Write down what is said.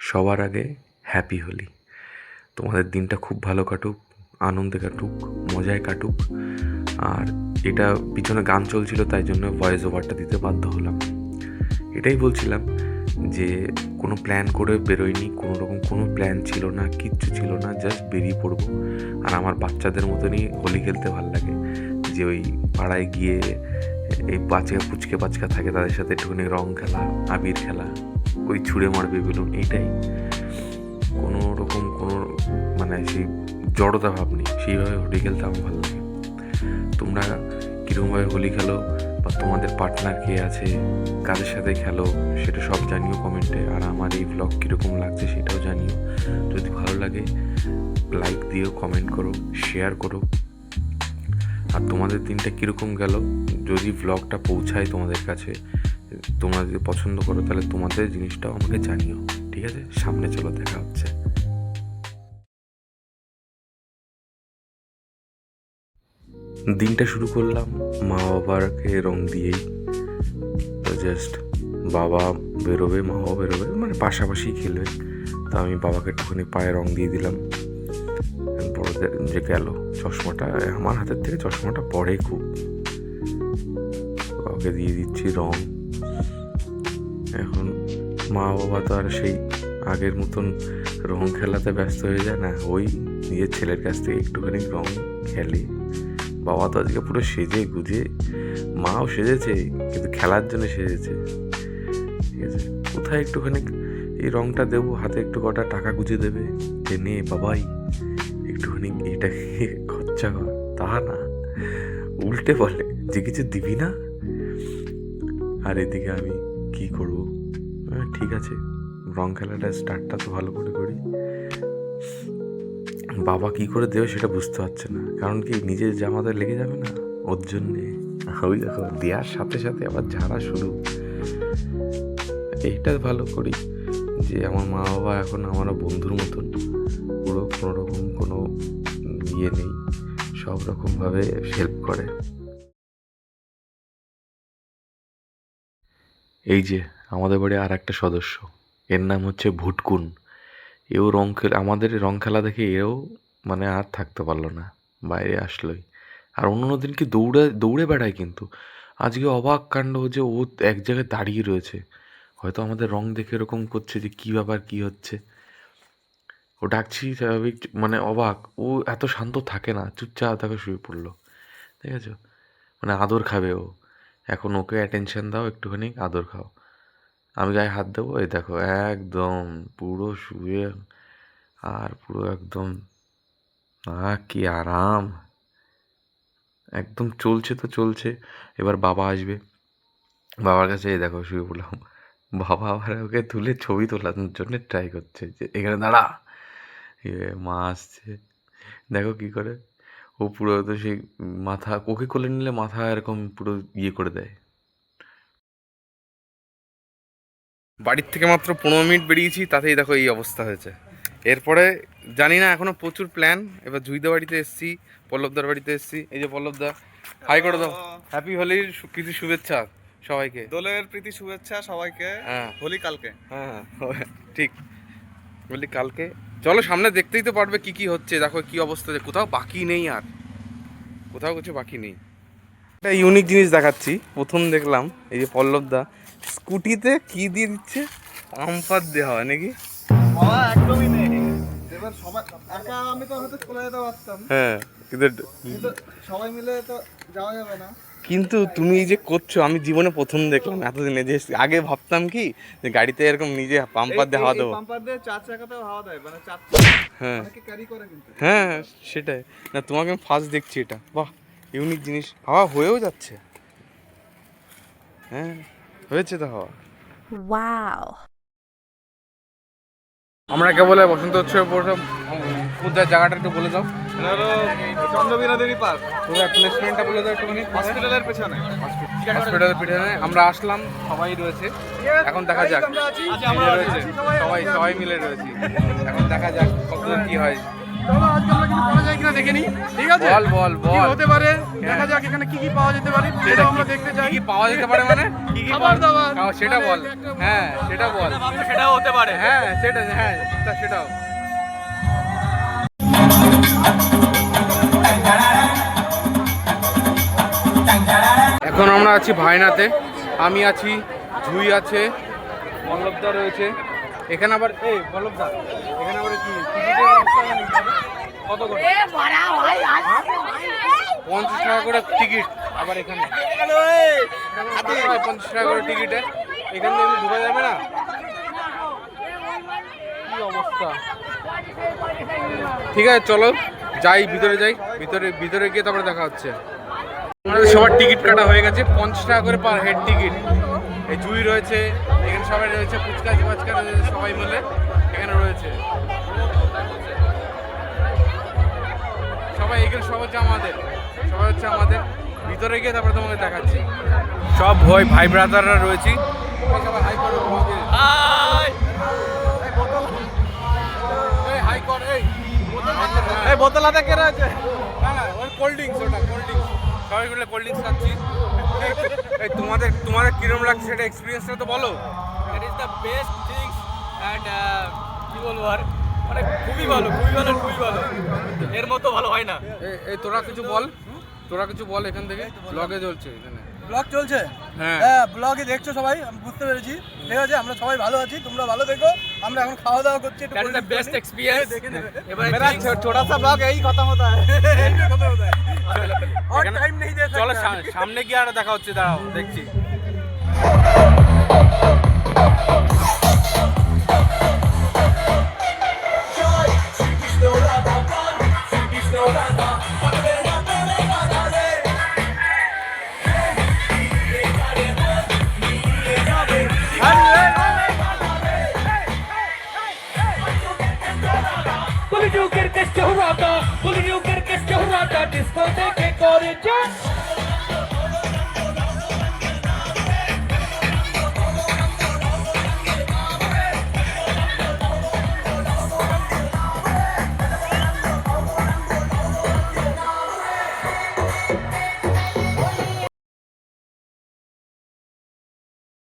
সবার আগে হ্যাপি হোলি। তোমাদের দিনটা খুব ভালো কাটুক, আনন্দে কাটুক, মজায় কাটুক। আর এটা পিছনে গান চলছিল, তাই জন্য ভয়েস ওভারটা দিতে বাধ্য হলাম। এটাই বলছিলাম যে কোনো প্ল্যান করে বেরোয়নি, কোনো প্ল্যান ছিল না, কিচ্ছু ছিল না, জাস্ট বেরিয়ে পড়বো। আর আমার বাচ্চাদের মতনই হোলি খেলতে ভাল লাগে, যে ওই পাড়ায় গিয়ে এই পুচকে পাচকা থাকে তাদের সাথে একটুখানি রং খেলা, আবির খেলা, ওই ছুঁড়ে মারবে বেলুন, এইটাই। কোনো মানে সেই জড়তা ভাব নেই, সেইভাবে হোলি খেলতে আমার ভালো লাগে। তোমরা কীরকমভাবে হোলি খেলো বা তোমাদের পার্টনার কে আছে, কাদের সাথে খেলো, সেটা সব জানিও কমেন্টে। আর আমার এই ভ্লগ কীরকম লাগছে সেটাও জানিও। যদি ভালো লাগে লাইক দিও, কমেন্ট করো, শেয়ার করো। আর তোমাদের দিনটা কীরকম গেল, যদি ভ্লগটা পৌঁছায় তোমাদের কাছে, তোমরা যদি পছন্দ করো, তাহলে তোমাদের জিনিসটাও আমাকে জানিও। ঠিক আছে, সামনে চলো, দেখা হচ্ছে। দিনটা শুরু করলাম মা বাবাকে রং দিয়েই। তো জাস্ট বাবা বেরোবে, মাও বেরোবে, মানে পাশাপাশি খেলবে। তা আমি বাবাকে একটুখানি পায়ে রং দিয়ে দিলাম। বড়দের যে গেল, চশমাটা আমার হাতের থেকে চশমাটা পড়ে খুব। বাবাকে দিয়ে দিচ্ছি রং। এখন মা বাবা তো আর সেই আগের মতন রং খেলাতে ব্যস্ত হয়ে যায় না, ওই নিজের ছেলের কাছ থেকে একটুখানি রং খেলে। বাবা তো আজকে পুরো সেজে গুজে, মাও সেজেছে কিন্তু খেলার জন্য সেজেছে। ঠিক আছে, কোথায় একটুখানি এই রংটা দেবো, হাতে একটু কটা টাকা গুঁজে দেবে যে নে বাবাই একটুখানি এইটাকে খরচা কর, তা না, উল্টে বলে যে কিছু দিবি না। আর এদিকে আমি কি করবো, ঠিক আছে রং খেলাটা স্টার্টটা তো ভালো করে করি। বাবা কি করে দেবে সেটা বুঝতে পারছে না, কারণ কি নিজের জামাতে লেগে যাবে না, ওর জন্যে। ওই দেখো দেওয়ার সাথে সাথে আবার ঝাড়া শুরু। এইটা ভালো করি যে আমার মা বাবা এখন আমার বন্ধুর মতন, পুরো কোনো ইয়ে নেই, সব রকমভাবে হেল্প করে। এই যে আমাদের বাড়ি আর একটা সদস্য, এর নাম হচ্ছে ভুটকুন। এও আমাদের রং খেলা দেখে এও মানে আর থাকতে পারলো না, বাইরে আসলোই। আর অন্য দিন কি দৌড়ে দৌড়ে বেড়ায়, কিন্তু আজকে অবাক কাণ্ড যে ও এক জায়গায় দাঁড়িয়ে রয়েছে। হয়তো আমাদের রং দেখে এরকম করছে যে কী ব্যাপার, কী হচ্ছে। ও ডাকছি স্বাভাবিক, মানে অবাক, ও এত শান্ত থাকে না, চুপচাপ তাকে শুয়ে পড়লো। ঠিক আছে, মানে আদর খাবে ও। এখন ওকে অ্যাটেনশন দাও, একটুখানি আদর খাও। আমি গায়ে হাত দেবো, এই দেখো একদম পুরো শুয়ে, আর পুরো একদম কি আরাম, একদম চলছে তো চলছে। এবার বাবা আসবে, বাবার কাছে এই দেখো শুয়ে পড়লাম। বাবা আবার ওকে তুলে ছবি তোলার জন্য ট্রাই করছে যে এখানে দাঁড়া। মা আসছে, দেখো কি করে। ও পুরো তো সেই মাথা, ওকে কোলে নিলে মাথা এরকম পুরো ইয়ে করে দেয়। বাড়ির থেকে মাত্র 15 মিনিট বেরিয়েছি, তাতেই দেখো এই অবস্থা হয়েছে। এরপরে জানি না, এখনো প্রচুর প্ল্যান। এবার জুইদা বাড়িতে এসছি, পল্লবদার বাড়িতে এসছি। এই যে পল্লবদা, হাই করে দাও। হ্যাপি হোলির প্রীতি শুভেচ্ছা সবাইকে। দোলের প্রীতি শুভেচ্ছা সবাইকে। হ্যাঁ হোলি কালকে। হ্যাঁ ঠিক, বলি কালকে। চলো সামনে দেখতেই তো পারবে কি কি হচ্ছে, দেখো কি অবস্থা, কোথাও বাকি নেই, আর কোথাও কিছু বাকি নেই। একটা ইউনিক জিনিস দেখাচ্ছি, প্রথম দেখলাম এই যে পল্লবদা স্কুটিতে কি দিয়ে দিচ্ছে, পাম্পার দেওয়া হয় নাকি? একদমই নেই। এবার সবাই একা, আমি তো হয়তো চলে যেতে পারতাম, হ্যাঁ কিন্তু কিন্তু সবাই মিলে তো যাওয়া যাবে না। কিন্তু তুমি যে করছো, আমি জীবনে প্রথম দেখলাম এতদিনে। যে আগে ভাবতাম কি যে গাড়িতে এরকম নিজে পাম্পার দিয়ে হাওয়া দেবো। পাম্পার দিয়ে চার চাকাতেও হাওয়া দেয়, মানে চার হ্যাঁ অনেকে ক্যারি করে কিন্তু। হ্যাঁ সেটাই না, তোমাকে আমি ফার্স্ট দেখছি এটা। বাহ, ইউনিক জিনিস, হাওয়া হয়েও যাচ্ছে। হ্যাঁ হয়েছে তো হাওয়া। Wow. আমরা কেবল বসন্ত উৎসবে পড়লাম, কোথায় জায়গাটা একটু বলে দাও। এটা হলো চন্দ্রবীণা দেবী পার্ক, কোথায় প্লেসমেন্টটা বলে দাও একটুখানি। হসপিটালের পেছনে। হসপিটালের পিছনে আমরা আসলাম, সবাই রয়েছে। এখন দেখা যাক, আমরা রয়েছে সবাই মিলে রয়েছি। এখন দেখা যাক কতদূর কি হয়। চলো আজকে আমরা কিছু করা যায় কিনা দেখে নিই, ঠিক আছে? বল বল কি বল হতে পারে দেখা যাক, এখানে কি কি পাওয়া যেতে পারে সেটা আমরা দেখতে চাই। কি পাওয়া যেতে পারে মানে কি কি খাবার দাবার সেটা বল। হ্যাঁ সেটা বল, সেটাও হতে পারে। হ্যাঁ সেটা, হ্যাঁ সেটাও। এখন আমরা আছি ভাইনাতে, আমি আছি, জুই আছে, বল্লভদা রয়েছে এখানে। আবার এই বল্লভদা এখানে আবার কি টিকিটের ব্যবস্থা নেই? কত করে? 50 টাকা করে টিকিট। আবার এখানে 50 টাকা করে টিকিটে এখানে এমনি ঢুকা যাবে না? কি অবস্থা! ঠিক আছে চলো যাই, ভিতরে যাই, ভিতরে গিয়ে তারপরে দেখা হচ্ছে। আমাদের সবার টিকিট কাটা হয়ে গেছে, 50 টাকা করে পার হেড টিকিট। এই জুই রয়েছে এখানে, সবাই রয়েছে, ফুচকা রয়েছে, সবাই মিলে এখানে রয়েছে। সবাই এখানে সব হচ্ছে আমাদের, সবাই হচ্ছে আমাদের। ভিতরে গিয়ে তারপরে তোমাকে দেখাচ্ছি। সব ভাই ব্রাদাররা রয়েছি। সবাই হাই করো, হাই কর। এই বোতল হাতে কে রয়েছে? না না ওই কোল্ড ড্রিঙ্কস, ওটা কোল্ড ড্রিঙ্কস, সবাই মিলে কোল্ড ড্রিঙ্কস খাচ্ছি। এই তোমাদের কিরম লাগছে সেটা এক্সপিরিয়েন্সটা তো বলো। It is the best things and কি বলবো আর, মানে খুবই ভালো, খুবই ভালো। এর মতো ভালো হয় না। এই তোরা কিছু বল এখান থেকে। ব্লগে চলছে এখানে, ব্লগ চলছে। হ্যাঁ হ্যাঁ ব্লগে দেখছো সবাই, আমি বুঝতে পেরেছি, ঠিক আছে? আমরা সবাই ভালো আছি, তোমরা ভালো দেখো। আমরা এখন খাওয়া দাওয়া করছি, একটু that is the best experience. এবারে मेरा छोटा सा ब्लॉग यही खत्म होता है। और टाइम नहीं दे চলো सकते। সামনে গিয়ে আর দেখা হচ্ছে, দাঁড়াও দেখছি। Pulling you get this to rata, pulling you get this to rata.